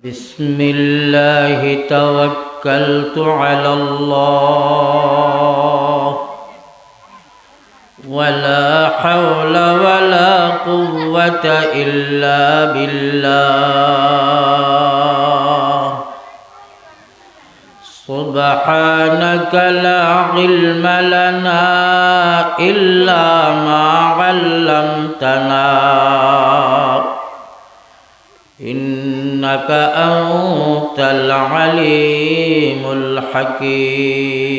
بسم الله توكلت على الله ولا حول ولا قوة إلا بالله سبحانك لا علم لنا إلا ما علمتنا إنك أنت العليم الحكيم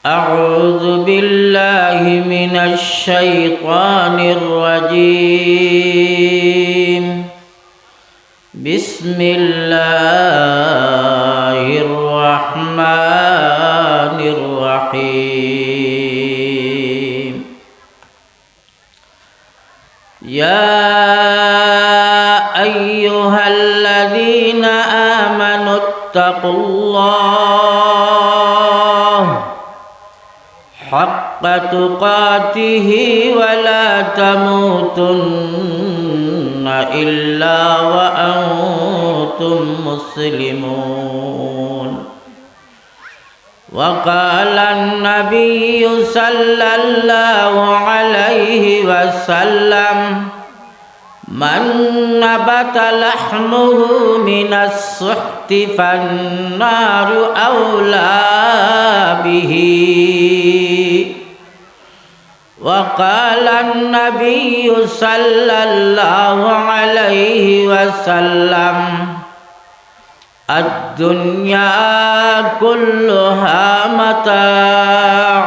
أعوذ بالله من الشيطان الرجيم بسم الله الرحمن الرحيم يا أيها الذين آمنوا اتقوا الله حق تقاته ولا تموتن إلا وأنتم مسلمون وقال النبي صلى الله عليه وسلم من نبت لحمه من السحت فالنار أولى به وقال النبي صلى الله عليه وسلم الدنيا كلها متاع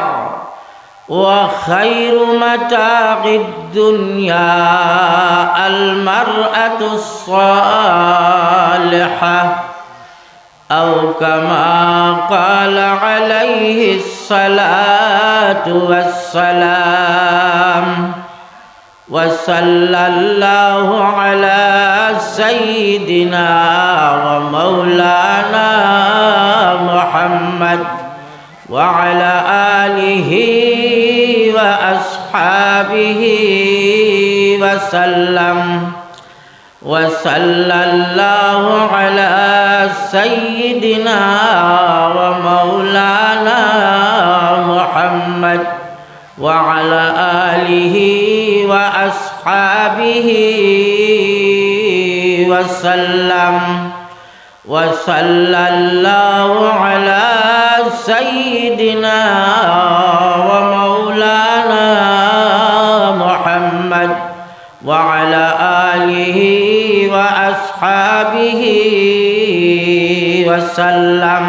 وخير متاع الدنيا المرأة الصالحة أو كما قال عليه الصلاة والسلام وصلى الله على سيدنا ومولانا محمد وعلى آله وأصحابه وسلم وصلى الله على سيدنا ومولانا محمد وعلى آله وأصحابه وسلم وصلى الله على سيدنا ومولانا محمد وعلى آله وأصحابه وسلم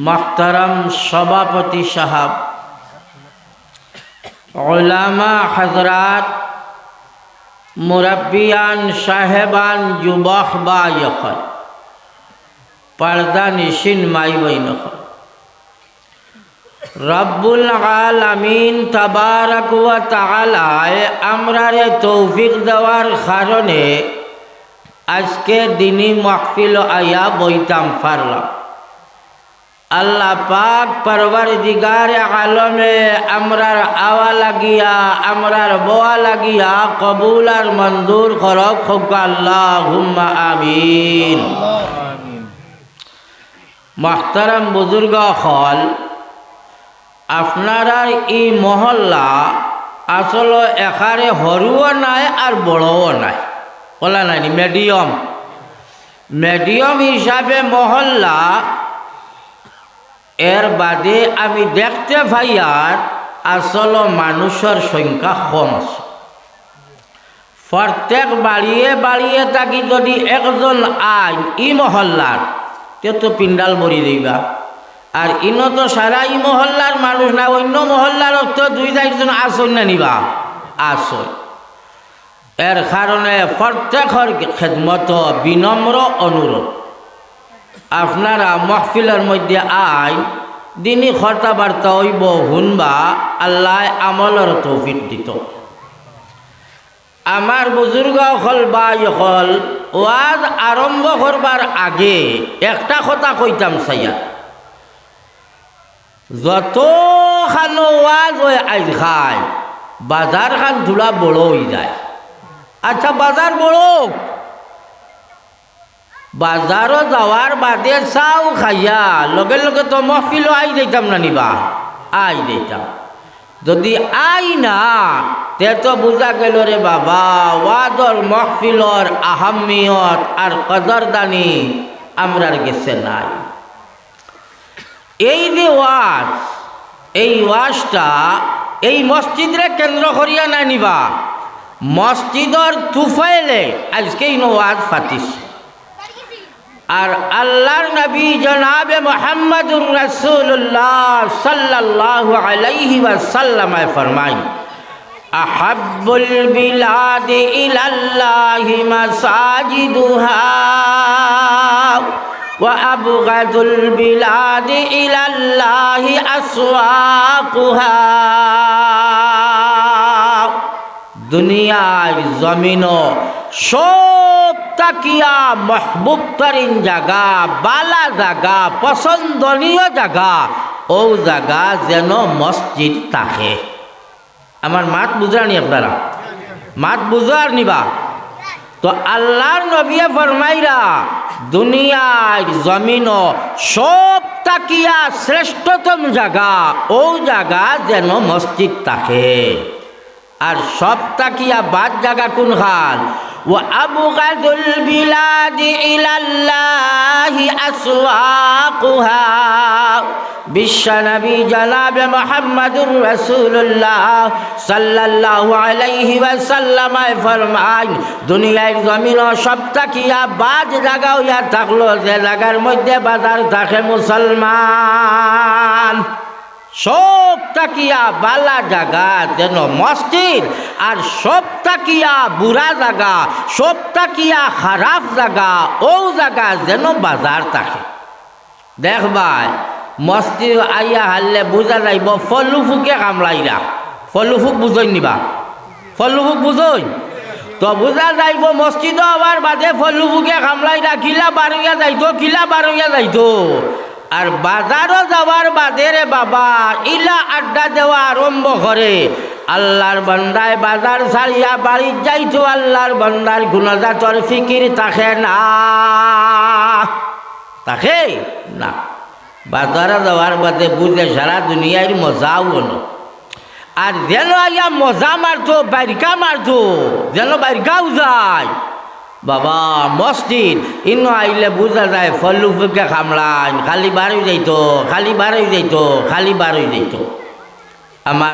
محترم সভাপতি সাহেব উলামা হযরত মুরব্বিয়ান সাহেবান যুবক ভাইয়খন পর্দা নিশিন মাই বইনখন রব্বুল আলামিন তাবারাক ওয়া তাআলা আমরারে তৌফিক দেওয়ার কারণে আজকে দিনী মাহফিল আয়া বইতাম পারলাম। আল্লাহ পাক পরওয়ারদিগারে আলমে আমরার আওয়া লাগিয়া আমরার বোয়া লাগিয়া কবুল আর মঞ্জুর করক হোক আল্লাহুম্মা আমিন। মুহতারাম বুজুর্গ হল আপনারা এই মহল্লা আসলে এখানে হরুও নাই আর বড়ও নাই, বলা নাই মিডিয়াম মিডিয়াম হিসাবে মহল্লা। এর বাদে আমি দেখতে পাই আর আসলে মানুষের সংখ্যা কম আছে। প্রত্যেক বাড়িয়ে বাড়িয়ে থাকি যদি একজন আইন ই মহল্লার তো পিন্ডাল ভরি দিবা, আর ইনো তো সারা ই মহল্লার মানুষ না, অন্য মহল্লার তো দুই চারজন আসন না নিবা আসন। এর কারণে প্রত্যেকের খেদমত বিনম্র অনুরোধ, আপনারা মাহফিলের মধ্যে আইন দিনী কথাবার্তা হইব শুনবা, আল্লাহ আমলের তৌফিক দিত। আমার বুজুর্গ হল ভাই হল ওয়াজ আরম্ভ করবার আগে একটা কথা কইতাম চাইয়া, যতখানো ওয়াজ হয় আজ খায় বাজার খান ধুলা বড় হয়ে যায়। আচ্ছা বাজার বড়, বাজারও যাওয়ার বাদে চাও খাইয়া লগে লগে তো মহফিলও আই যাইতাম না নিবা, আই যাইতাম। যদি আই না তে তো বুঝা গেল রে বাবা ওয়াদর মহফিলর আহামিয়ত আর কদরদানি আমরার গেছে নাই। এই যে ওয়াজ, এই ওয়াজটা এই মসজিদরে কেন্দ্র করিয়া না নিবা, মসজিদর তুফাইলে আজকে ওয়াজ ফাতিস। আর আল্লাহর নবী জনাবে মুহাম্মদুর রাসূলুল্লাহ সাল্লাল্লাহু আলাইহি ওয়াসাল্লাম ফরমায়, আহাব্বুল বিলাদি ইলাল্লাহি মাসাজিদুহা ওয়া আবগাদুল বিলাদি ইলাল্লাহি আসওয়াকুহা। দুনিয়ার জমিন সব তাকিয়া মহবুব তরিন জায়গা, বালা জায়গা, পছন্দনীয় জায়গা, ও জায়গা যেন মসজিদ থাকে। আমার মাত বুঝানি আপনারা, মাত বুঝার নিবা। তো আল্লাহর নবী ফরমাইরা দুনিয়ার জমিন সব তাকিয়া শ্রেষ্ঠতম জায়গা, ও জায়গা যেন মসজিদ থাকে। আর সব তাকিয়া বাদ জায়গা কোন খান? ও আবগাদুল বিলাদি ইলাল্লাহি আসওয়াকুহা। বিশ্বনবী জনাবে মুহাম্মদুর রাসূলুল্লাহ সাল্লাল্লাহু আলাইহি ওয়াসাল্লাম ফরমায়, দুনিয়ার জমিন সব তাকিয়া বাদ জায়গা হইয়া থাকলো যে জায়গার মধ্যে বাজার থাকে মুসলমান। সব তাকিয়া বালা জায়গা যেন মসজিদ, আর সব তাকিয়া বুড়া জায়গা, সব তাকিয়া খারাপ জায়গা, ও জায়গা যেন বাজার থাকে। দেখবাই মসজিদ আইয়া হারলে বুঝা যাইব ফলুফুকে কামলাইরা। ফলুফুক বুঝই নিবা, ফলুফুক বুঝই তো বুঝা যাইব মসজিদ হওয়ার বাদে ফলুফুকে কামলাইরা কিলা বারইয়া যাইতো, কিলা বারইয়া যাইতো। আর বাজারও যাওয়ার বাদে রে বাবা ইলা আড্ডা দেওয়া আরম্ভ করে। আল্লাহর বান্দায় বাজার ছাড়িয়া বাড়ির যাইতো, আল্লাহর বান্দার গুণজাতর ফিকির থাকে না, থাকে না। বাজারে যাওয়ার বাদে বুঝে সারা দুনিয়ার মজাও হলো। আর যেন আইয়া মজা মারতো, বাইরকা মারতো, যেন বাইরকাও যায়। বাবা মসজিদ ইনো আইলে বুঝা যায় ফলুফুকে খামলান, খালি বারই যাইতো, খালি বারই যাইতো, খালি বারই যাইতো। আমার